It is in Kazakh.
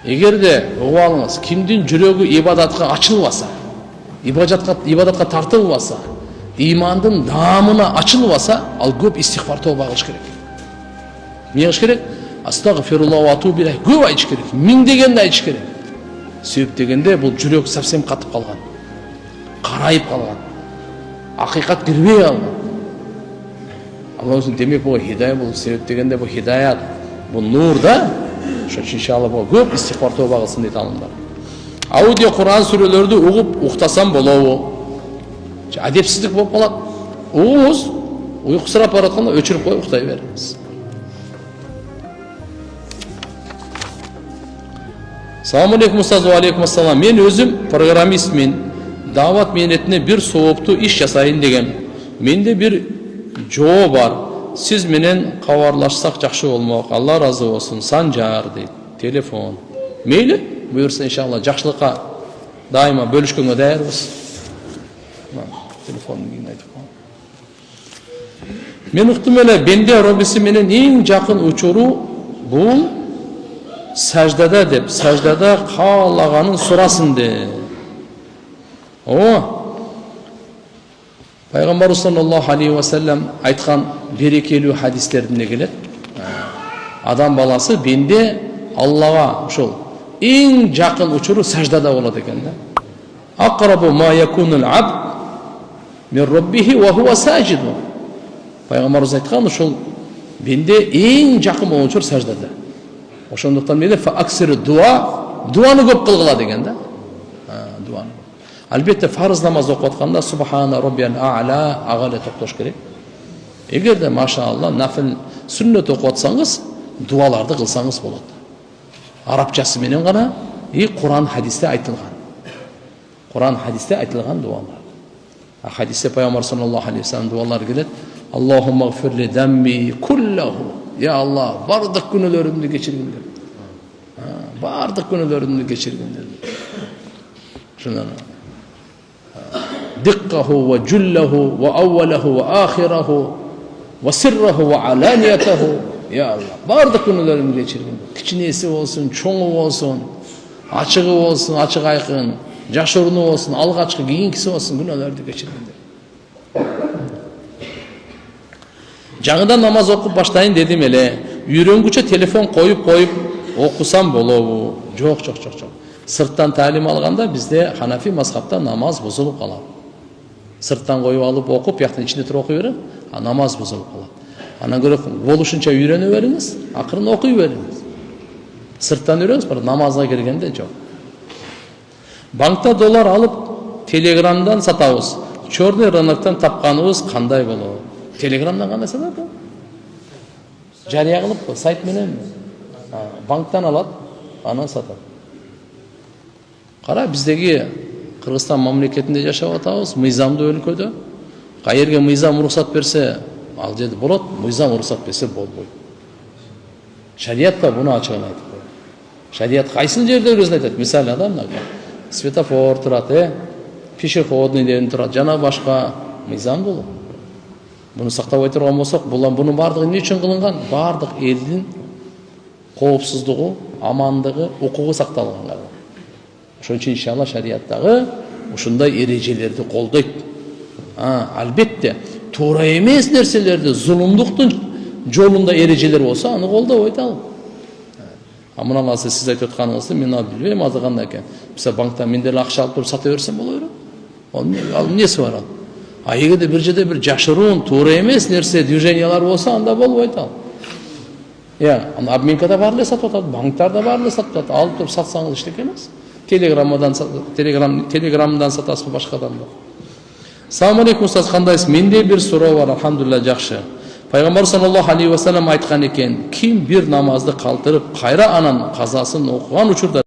Эгерде угуп алыңыз, кимдин жүрөгү ибадатка ачылбаса, ибадатка тартылбаса, имандын даамына ачылбаса, ал көп истигфар тобо кылыш керек. Эмне кылыш керек? Астагфируллах ва атубу илейх көп айтыш керек. Миңдегенде айтыш керек. Себеп дегенде бул жүрөк совсем катып калган. Карайып калган. Акыйкат кирбей калган. Аллахтын демек бул хидая, бул себеп дегенде бул хидаят, бул нур да. Ошо иншалла бул көп истигфар тобо кылсын дейт алымдар. Аудио Кур'ан сүрөлөрдү угуп уктасам болобу? Адепсиздик болуп калат. Угуңуз, уйкусурап баратканда өчүрүп коюп уктай бериңиз. Assalamu alaikum ustaz, wa alaikum assalam. Men özüm programistmin. Davat menetine bir soğuktu iş yasayın degen. Mende bir joo var. Siz menen kavarlaşsak jakşı olmak. Allah razı olsun. Sancar deyt. Telefon. Meyli buyursa inşallah jakşılıkka daima bölüşkөнгө daярбыз. Telefonun keyin aytып коем. Men uktум эле бенде робиси менен эң жакын учуру бул саждада деп, саждада каалаганын сурасын де. Пайгамбар саллаллаху алейхи ва саллям айткан берекелүү хадистеринде келет. Адам баласы бенде Аллага ошол эң жакын учуру саждада болот экен да. Aqrabu ma yakunul abd min rabbih wa huwa sajid. Пайгамбарыбыз айткан ошол бенде эң жакын болгон учур саждада. Ошондуктан менде фааксир дуаны көп кылгыла деген да. Дуаны. Албетте фарыз намаз окуп атканда субхана роббиял а'ла ага токтош керек. Эгерде машаалла нафил сүннөт окуп атсаңыз, дуаларды кылсаңыз болот. Арабчасы менен гана Кур'ан хадисте айтылган. Кур'ан хадисте айтылган дуалар. Хадисте Пайгамбар саллаллаху алейхи ва саллям дуалар келет. Аллахумма гфирли дамми куллаху. Ya Allah, bardıq günülörümdü geçirgindir. Bardıq günülörümdü geçirgindir. Şundan. Dikkahu ve cüllehu ve avvelehu ve ahirahu ve sirrahu ve alaniyetehu. Ya Allah, bardıq günülörümdü geçirgindir. Kiçinesi olsun, çoğu olsun, açığı olsun, açık aykın, jaşırını olsun, algaçkı giyinkisi olsun, günülörümdü geçirgindir. Жаңыдан намаз окуп баштайын дедим эле. Үйрөнгүчө телефон коюп окусам болобу? Жок. Сырттан талим алганда бизде Ханафи мазхабта намаз бузулуп калат. Сырттан коюп алып окуп, бияктан ичинде туруп окуй берем, намаз бузулуп калат. Анан көрө болушунча үйрөнө бериңиз, акырын окуй бериңиз. Сырттан үйрөнүңүз, бирок намазга киргенде жок. Банкта доллар алып, телеграмдан сатабыз. Чорный рыноктон тапканыбыз кандай болот? Телеграмдан кандай сатат? Жарыя кылып, сайт менен банктан алат, анан сатат. Кара, биздеги Кыргызстан мамлекетинде жашап атабыз, мыйзамдуу өлкөдө. Кайерге мыйзам уруксат берсе, ал жерде болот, мыйзам уруксат берсе болбойт. Шариятта буну ачыгын айтып коет. Шарият кайсын жерде өзүн айтат? Мисалы адам светофор турат, пешеходный ден турат, жана башка мыйзам болот. Буну сактабай турган болсок, бунун бардыгы эмне үчүн кылынган? Бардык элдин коопсуздугу, амандыгы, укугу сакталган. Ошон үчүн иншалла шарияттагы ушундай эрежелерди колдойт. Албетте, туура эмес нерселерди, зулумдуктун жолунда эрежелер болсо, аны колдобойт ал. Мына сиз айтып атканыңызды мен билбейм азыр кандай экен. Мисалы банктан мен деле акча алып туруп сата берсем боло берет. Ал эмнеси бар ал? Эгерде бир жерде бир жашыруун, туура эмес нерсе, движениялар болсо, анда болбойт ал. Аны обменкада баары эле сатып атат, банктарда баары эле сатып атат. Алып туруп сатсаңыз эчтеке эмес. Телеграмдан сатасызбы, башкадан да. Assalamu alaikum ustaz, кандайсыз? Менде бир суроо бар, алхамдулилlah, жакшы. Пайгамбар саллаллаху алейхи ва саллям айткан экен, ким бир намазды калтырып, кайра анан казасын окуган учурда